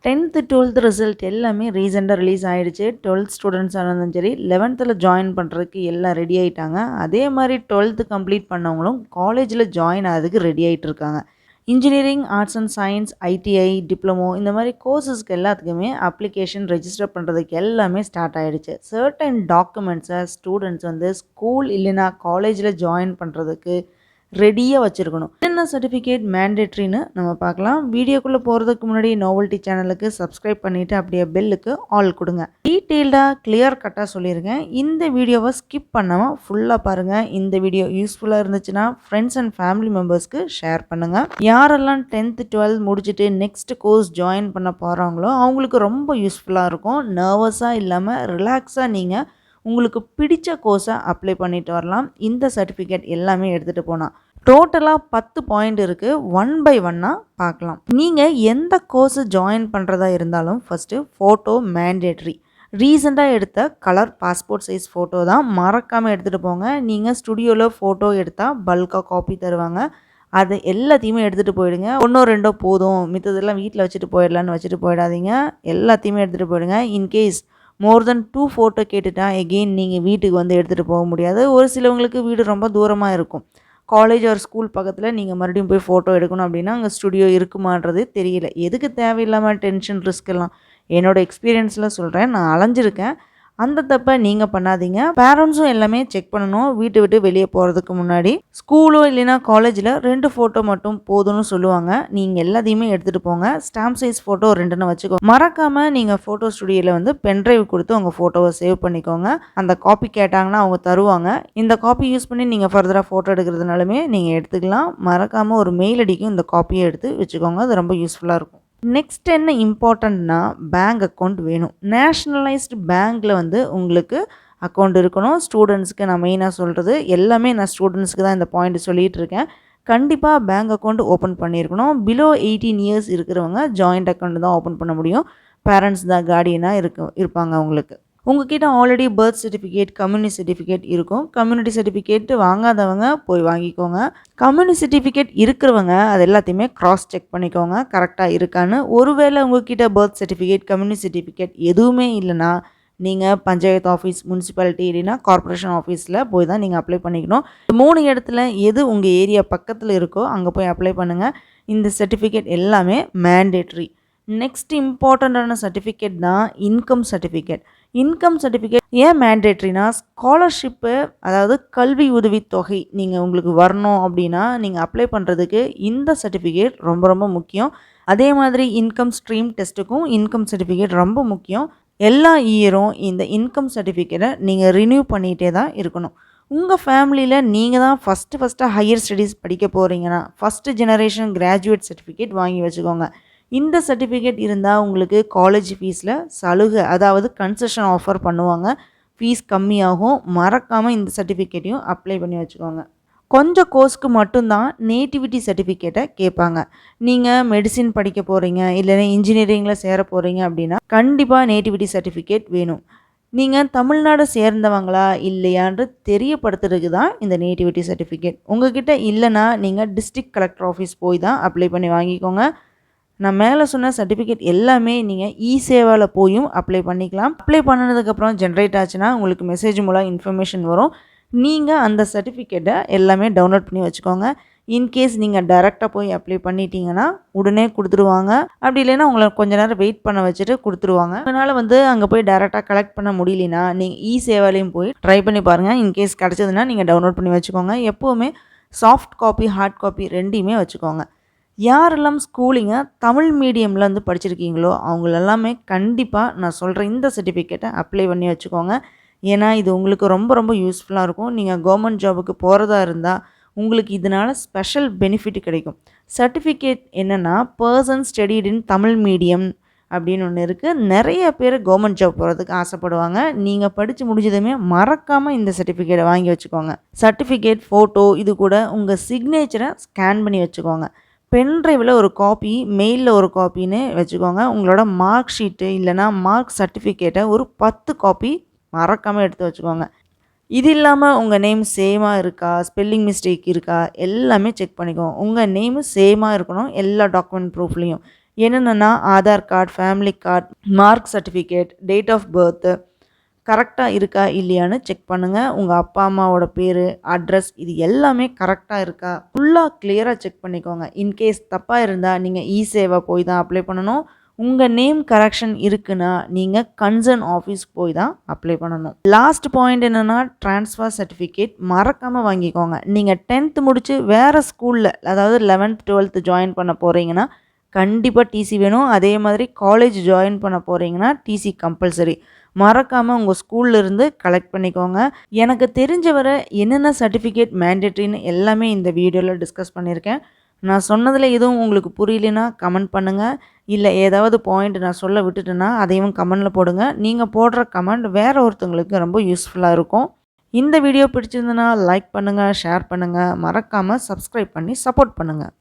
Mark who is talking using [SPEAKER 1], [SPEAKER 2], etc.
[SPEAKER 1] 10th 12th result எல்லாமே ரீசெண்டாக release ஆயிடுச்சு. 12th ஸ்டூடெண்ட்ஸாக இருந்தாலும் சரி, 11th ஜாயின் பண்ணுறதுக்கு எல்லாம் ரெடி ஆயிட்டாங்க. அதே மாரி 12th கம்ப்ளீட் பண்ணவங்களும் காலேஜில் ஜாயின் ஆகிறதுக்கு ரெடி ஆயிட்டு இருக்காங்க. Engineering, arts and science, ITI, diploma இந்த மாரி கோர்சஸ்க்கு எல்லாத்துக்குமே அப்ளிகேஷன் ரெஜிஸ்டர் பண்ணுறதுக்கு எல்லாமே ஸ்டார்ட் ஆயிடுச்சு. சர்டன் டாக்குமெண்ட்ஸை ஸ்டூடெண்ட்ஸ் வந்து ஸ்கூல் இல்லைனா காலேஜில் ஜாயின் பண்ணுறதுக்கு ரெடியாக வச்சுருக்கணும். என்னென்ன சர்டிஃபிகேட் மேண்டேட்ரின்னு நம்ம பார்க்கலாம். வீடியோக்குள்ளே போகிறதுக்கு முன்னாடி நோவல்டி சேனலுக்கு சப்ஸ்கிரைப் பண்ணிவிட்டு அப்படியே பெல்லுக்கு ஆல் கொடுங்க. டீட்டெயில்டாக கிளியர் கட்டாக சொல்லியிருக்கேன். இந்த வீடியோவை ஸ்கிப் பண்ணாமல் ஃபுல்லாக பாருங்கள். இந்த வீடியோ யூஸ்ஃபுல்லாக இருந்துச்சுன்னா ஃப்ரெண்ட்ஸ் அண்ட் ஃபேமிலி மெம்பர்ஸ்க்கு ஷேர் பண்ணுங்கள். யாரெல்லாம் 10th 12th முடிச்சுட்டு நெக்ஸ்ட் கோர்ஸ் ஜாயின் பண்ண போகிறாங்களோ அவங்களுக்கு ரொம்ப யூஸ்ஃபுல்லாக இருக்கும். நர்வஸாக இல்லாமல் ரிலாக்ஸாக நீங்கள் உங்களுக்கு பிடிச்ச கோர்ஸை அப்ளை பண்ணிட்டு வரலாம். இந்த சர்டிஃபிகேட் எல்லாமே எடுத்துகிட்டு போனால் டோட்டலாக 10 பாயிண்ட் இருக்குது. 1 பை 1 பார்க்கலாம். நீங்கள் எந்த கோர்ஸு ஜாயின் பண்ணுறதா இருந்தாலும் ஃபஸ்ட்டு ஃபோட்டோ மேண்டேட்ரி. ரீசெண்டாக எடுத்த கலர் பாஸ்போர்ட் சைஸ் ஃபோட்டோ தான் மறக்காமல் எடுத்துகிட்டு போங்க. நீங்கள் ஸ்டுடியோவில் ஃபோட்டோ எடுத்தால் பல்காக காப்பி தருவாங்க. அது எல்லாத்தையுமே எடுத்துகிட்டு போயிடுங்க. 1 2 போதும், மித்ததெல்லாம் வீட்டில் வச்சுட்டு போயிடலான்னு வச்சுட்டு போயிடாதீங்க. எல்லாத்தையுமே எடுத்துகிட்டு போயிடுங்க. இன்கேஸ் மோர் தென் 2 ஃபோட்டோ கேட்டுட்டா எகெயின் நீங்கள் வீட்டுக்கு வந்து எடுத்துகிட்டு போக முடியாது. ஒரு சிலவங்களுக்கு வீடு ரொம்ப தூரமாக இருக்கும். காலேஜ் ஒரு ஸ்கூல் பக்கத்தில் நீங்கள் மறுபடியும் போய் ஃபோட்டோ எடுக்கணும் அப்படின்னா அங்கே ஸ்டுடியோ இருக்குமான்றது தெரியல. எதுக்கு தேவையில்லாமல் டென்ஷன் ரிஸ்க்கெல்லாம் என்னோடய எக்ஸ்பீரியன்ஸில் சொல்கிறேன். நான் அலைஞ்சிருக்கேன். அந்த தப்பை நீங்கள் பண்ணாதீங்க. பேரண்ட்ஸும் எல்லாமே செக் பண்ணணும். வீட்டை விட்டு வெளியே போகிறதுக்கு முன்னாடி ஸ்கூலோ இல்லைனா காலேஜில் 2 ஃபோட்டோ மட்டும் போதும்னு சொல்லுவாங்க. நீங்கள் எல்லாத்தையுமே எடுத்துகிட்டு போங்க. ஸ்டாம்ப் சைஸ் ஃபோட்டோ 2ன்னு வச்சுக்கோ. மறக்காமல் நீங்கள் ஃபோட்டோ ஸ்டுடியோவில் வந்து பென்ட்ரைவ் கொடுத்து உங்கள் ஃபோட்டோவை சேவ் பண்ணிக்கோங்க. அந்த காப்பி கேட்டாங்கன்னா அவங்க தருவாங்க. இந்த காப்பி யூஸ் பண்ணி நீங்கள் ஃபர்தராக ஃபோட்டோ எடுக்கிறதுனாலுமே நீங்கள் எடுத்துக்கலாம். மறக்காமல் ஒரு மெயில் ஐடிக்கும் இந்த காப்பியை எடுத்து வச்சுக்கோங்க. அது ரொம்ப யூஸ்ஃபுல்லாக இருக்கும். நெக்ஸ்ட் என்ன இம்பார்ட்டண்ட்னா பேங்க் அக்கௌண்ட் வேணும். நேஷ்னலைஸ்டு பேங்க்கில் வந்து உங்களுக்கு அக்கௌண்ட் இருக்கணும். ஸ்டூடெண்ட்ஸ்க்கு நான் மெயினாக சொல்கிறது எல்லாமே நான் ஸ்டூடெண்ட்ஸ்க்கு தான் இந்த பாயிண்ட் சொல்லிகிட்டு இருக்கேன். கண்டிப்பாக பேங்க் அக்கௌண்ட் ஓப்பன் பண்ணியிருக்கணும். பிலோ 18 இயர்ஸ் இருக்கிறவங்க ஜாயிண்ட் அக்கௌண்ட் தான் ஓப்பன் பண்ண முடியும். பேரண்ட்ஸ் தான் கார்டியனாக இருப்பாங்க அவங்களுக்கு. உங்ககிட்ட already birth certificate, community certificate இருக்கும். கம்யூனிட்டி சர்டிஃபிகேட் வாங்காதவங்க போய் வாங்கிக்கோங்க. கம்யூனிட்டி சர்டிஃபிகேட் இருக்கிறவங்க அது எல்லாத்தையுமே கிராஸ் செக் பண்ணிக்கோங்க கரெக்டாக இருக்கான்னு. ஒருவேளை உங்ககிட்ட பர்த் சர்டிஃபிகேட், கம்யூனிட்டி சர்டிஃபிகேட் எதுவுமே இல்லைன்னா நீங்கள் பஞ்சாயத்து ஆஃபீஸ், முனிசிபாலிட்டி இல்லைன்னா கார்ப்பரேஷன் ஆஃபீஸில் போய் தான் நீங்கள் அப்ளை பண்ணிக்கணும். 3 இடத்துல எது உங்கள் ஏரியா பக்கத்தில் இருக்கோ அங்கே போய் அப்ளை பண்ணுங்கள். இந்த சர்டிஃபிகேட் எல்லாமே மேண்டேட்ரி. நெக்ஸ்ட் இம்பார்ட்டண்ட்டான சர்டிஃபிகேட் தான் இன்கம் சர்டிஃபிகேட். இன்கம் சர்டிஃபிகேட் ஏன் மேண்டேட்ரினா ஸ்காலர்ஷிப்பு, அதாவது கல்வி உதவித்தொகை நீங்கள் உங்களுக்கு வரணும் அப்படின்னா நீங்கள் அப்ளை பண்ணுறதுக்கு இந்த சர்டிஃபிகேட் ரொம்ப ரொம்ப முக்கியம். அதே மாதிரி இன்கம் ஸ்ட்ரீம் டெஸ்ட்டுக்கும் இன்கம் சர்டிஃபிகேட் ரொம்ப முக்கியம். எல்லா இயரும் இந்த இன்கம் சர்டிஃபிகேட்டை நீங்கள் ரினியூ பண்ணிகிட்டே தான் இருக்கணும். உங்கள் ஃபேமிலியில் நீங்கள் தான் ஃபஸ்ட்டு ஹையர் ஸ்டடீஸ் படிக்க போகிறீங்கன்னா ஃபஸ்ட்டு ஜெனரேஷன் கிராஜுவேட் சர்டிஃபிகேட் வாங்கி வச்சுக்கோங்க. இந்த சர்டிஃபிகேட் இருந்தால் உங்களுக்கு காலேஜ் ஃபீஸில் சலுகை, அதாவது கன்செஷன் ஆஃபர் பண்ணுவாங்க. ஃபீஸ் கம்மியாகும். மறக்காமல் இந்த சர்டிஃபிகேட்டையும் அப்ளை பண்ணி வச்சுக்கோங்க. கொஞ்சம் கோர்ஸ்க்கு மட்டும்தான் நேட்டிவிட்டி சர்டிஃபிகேட்டை கேட்பாங்க. நீங்கள் மெடிசின் படிக்க போகிறீங்க இல்லைன்னா இன்ஜினியரிங்கில் சேர போகிறீங்க அப்படின்னா கண்டிப்பாக நேட்டிவிட்டி சர்டிஃபிகேட் வேணும். நீங்கள் தமிழ்நாடு சேர்ந்தவங்களா இல்லையான்று தெரியப்படுத்துறதுக்கு தான் இந்த நேட்டிவிட்டி சர்டிஃபிகேட். உங்ககிட்ட இல்லைன்னா நீங்கள் டிஸ்ட்ரிக்ட் கலெக்டர் ஆஃபீஸ் போய் தான் அப்ளை பண்ணி வாங்கிக்கோங்க. நான் மேலே சொன்ன சர்டிஃபிகேட் எல்லாமே நீங்கள் இ-சேவாவில் போயும் அப்ளை பண்ணிக்கலாம். அப்ளை பண்ணதுக்கப்புறம் ஜென்ரேட் ஆச்சுன்னா உங்களுக்கு மெசேஜ் மூலம் இன்ஃபர்மேஷன் வரும். நீங்கள் அந்த சர்டிஃபிகேட்டை எல்லாமே டவுன்லோட் பண்ணி வச்சுக்கோங்க. இன்கேஸ் நீங்கள் டைரெக்டாக போய் அப்ளை பண்ணிட்டீங்கன்னா உடனே கொடுத்துருவாங்க. அப்படி இல்லைன்னா உங்களை கொஞ்ச நேரம் வெயிட் பண்ண வச்சுட்டு கொடுத்துருவாங்க. அதனால் வந்து அங்கே போய் டைரெக்டாக கலெக்ட் பண்ண முடியலனா நீங்கள் இ-சேவாலையும் போய் ட்ரை பண்ணி பாருங்கள். இன்கேஸ் கிடச்சதுன்னா நீங்கள் டவுன்லோட் பண்ணி வச்சுக்கோங்க. எப்போவுமே சாஃப்ட் காப்பி, ஹார்ட் காப்பி ரெண்டையுமே வச்சுக்கோங்க. யாரெல்லாம் ஸ்கூலிங்கை தமிழ் மீடியமில் வந்து படிச்சிருக்கீங்களோ அவங்களெல்லாமே கண்டிப்பாக நான் சொல்கிற இந்த சர்டிஃபிகேட்டை அப்ளை பண்ணி வச்சுக்கோங்க. ஏன்னா இது உங்களுக்கு ரொம்ப ரொம்ப யூஸ்ஃபுல்லாக இருக்கும். நீங்கள் கவர்மெண்ட் ஜாபுக்கு போகிறதா இருந்தால் உங்களுக்கு இதனால் ஸ்பெஷல் பெனிஃபிட் கிடைக்கும். சர்டிஃபிகேட் என்னென்னா person studied in Tamil medium அப்படின்னு ஒன்று இருக்குது. நிறைய பேர் கவர்மெண்ட் ஜாப் போகிறதுக்கு ஆசைப்படுவாங்க. நீங்கள் படித்து முடிஞ்சதுமே மறக்காமல் இந்த சர்டிஃபிகேட்டை வாங்கி வச்சுக்கோங்க. சர்டிஃபிகேட், ஃபோட்டோ இது கூட உங்கள் சிக்னேச்சரை ஸ்கேன் பண்ணி வச்சுக்கோங்க. பென்ட்ரைவில் ஒரு காப்பி, மெயிலில் ஒரு காப்பின்னு வச்சுக்கோங்க. உங்களோட மார்க் ஷீட்டு இல்லைனா மார்க் சர்டிஃபிகேட்டை ஒரு 10 காப்பி மறக்காமல் எடுத்து வச்சுக்கோங்க. இது இல்லாமல் உங்கள் நேம் சேமாக இருக்கா, ஸ்பெல்லிங் மிஸ்டேக் இருக்கா எல்லாமே செக் பண்ணிக்கோங்க. உங்கள் நேமு சேமாக இருக்கணும் எல்லா டாக்குமெண்ட் ப்ரூஃப்லேயும். என்னென்னா Aadhaar card, family card, mark certificate, date of birth கரெக்டாக இருக்கா இல்லையான்னு செக் பண்ணுங்கள். உங்கள் அப்பா அம்மாவோட பேர், அட்ரஸ் இது எல்லாமே கரெக்டாக இருக்கா ஃபுல்லாக கிளியராக செக் பண்ணிக்கோங்க. இன்கேஸ் தப்பாக இருந்தால் நீங்கள் இ-சேவா போய் தான் அப்ளை பண்ணணும். உங்கள் நேம் கரெக்ஷன் இருக்குன்னா நீங்கள் கன்சர்ன் ஆஃபீஸ் போய் தான் அப்ளை பண்ணணும். லாஸ்ட் பாயிண்ட் என்னென்னா ட்ரான்ஸ்ஃபர் சர்டிஃபிகேட் மறக்காமல் வாங்கிக்கோங்க. நீங்கள் 10th முடித்து வேறு ஸ்கூலில் அதாவது 11th 12th ஜாயின் பண்ண போகிறீங்கன்னா கண்டிப்பாக டிசி வேணும். அதே மாதிரி காலேஜ் ஜாயின் பண்ண போகிறீங்கன்னா டிசி கம்பல்சரி. மறக்காமல் உங்கள் ஸ்கூல்லேருந்து கலெக்ட் பண்ணிக்கோங்க. எனக்கு தெரிஞ்ச வரை என்னென்ன சர்டிஃபிகேட் மேண்டேட்ரின்னு எல்லாமே இந்த வீடியோவில் டிஸ்கஸ் பண்ணியிருக்கேன். நான் சொன்னதில் எதுவும் உங்களுக்கு புரியலைன்னா கமெண்ட் பண்ணுங்கள். இல்லை ஏதாவது பாயிண்ட் நான் சொல்ல விட்டுட்டேன்னா அதையும் கமெண்டில் போடுங்க. நீங்கள் போடுற கமெண்ட் வேறு ஒருத்தவங்களுக்கு ரொம்ப யூஸ்ஃபுல்லாக இருக்கும். இந்த வீடியோ பிடிச்சிருந்ததுன்னா லைக் பண்ணுங்கள், ஷேர் பண்ணுங்கள், மறக்காமல் சப்ஸ்கிரைப் பண்ணி சப்போர்ட் பண்ணுங்கள்.